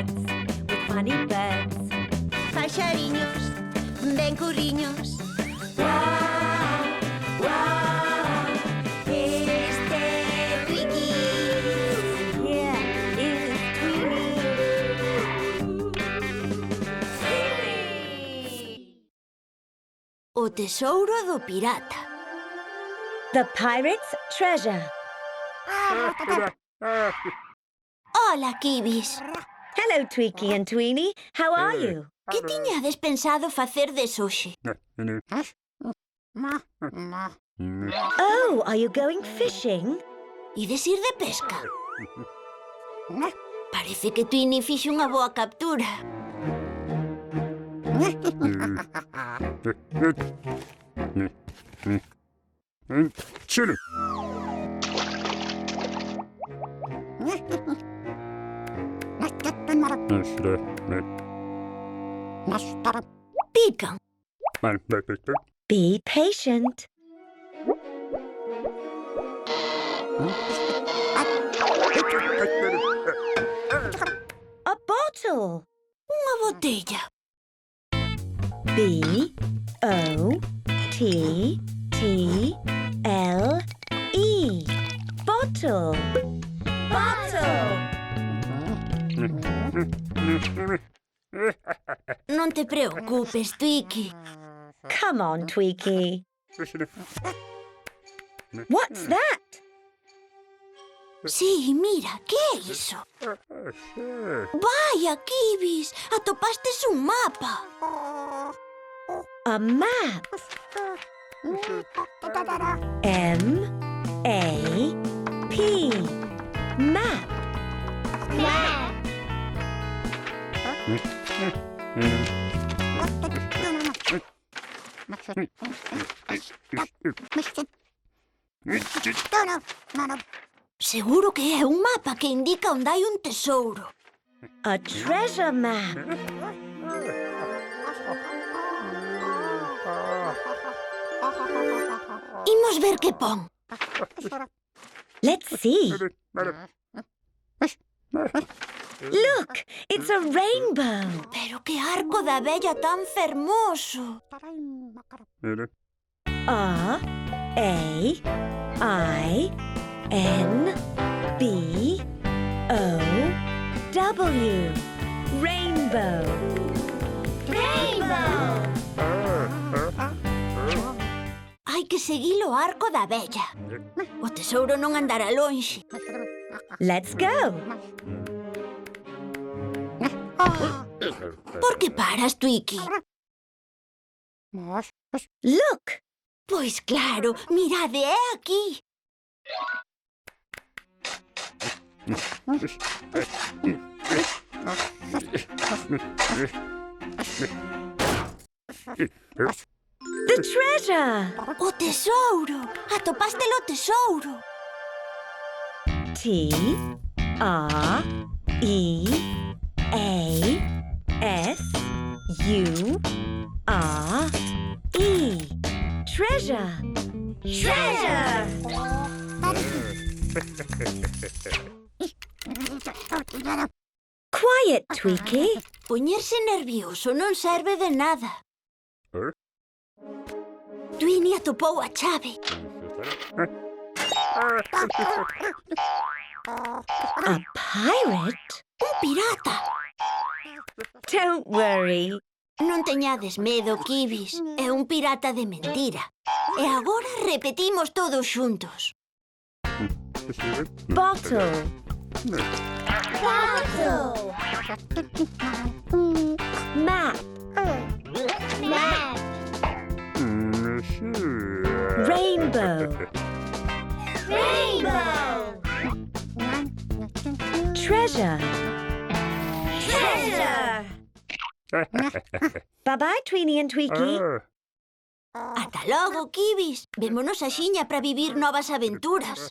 birds with funny birds. Paxariños, ben curriños. Wow, wow, Este Twiki. yeah, it's Tweety. O tesouro do pirata. The pirate's treasure. Hola, Kibis. Hello, Tweaky and Tweeny. How are you? Que tiñades pensado facer de hoxe? Oh, are you going fishing? Ides ir de pesca? Parece que Twini fixo unha boa captura. Chile. Pican. Be patient. A bottle. Unha botella. B-O-T-T-L-E. Bottle. Bottle. Non te preocupes, Twiki. Come on, Tweaky. What's that? Sí, mira, que é iso? Vaya, Kibis, atopastes un mapa. A map. M-A-P. Map. Seguro que é un mapa que indica onde hai un tesouro. A treasure map. Imos ver que pon. Let's see. Look, it's a rainbow. Pero que arco da vella tan fermoso. R-A-I-N-B-O-W. Rainbow. Rainbow! Hai que seguir o arco da vella. O tesouro non andará lonxe. Let's go. Por que paras, Twiki? Look, Pois claro, mirade, é aquí. the treasure. O tesouro. Atopástelo o tesouro. T-R-E-A-S-U-R-E. Treasure. Treasure. Quiet, Tweaky. Poñerse nervioso non serve de nada. Twini atopou a chave. A pirate? Un pirata. Don't worry. Non teñades medo, Kibis. É un pirata de mentira. E agora repetimos todos xuntos. Bottle. Bottle. Map. Map. Rainbow. Rainbow. Treasure. Treasure. Bye-bye, Tweeny and Tweaky. Ata logo, Kibis. Vémonos axiña para vivir novas aventuras.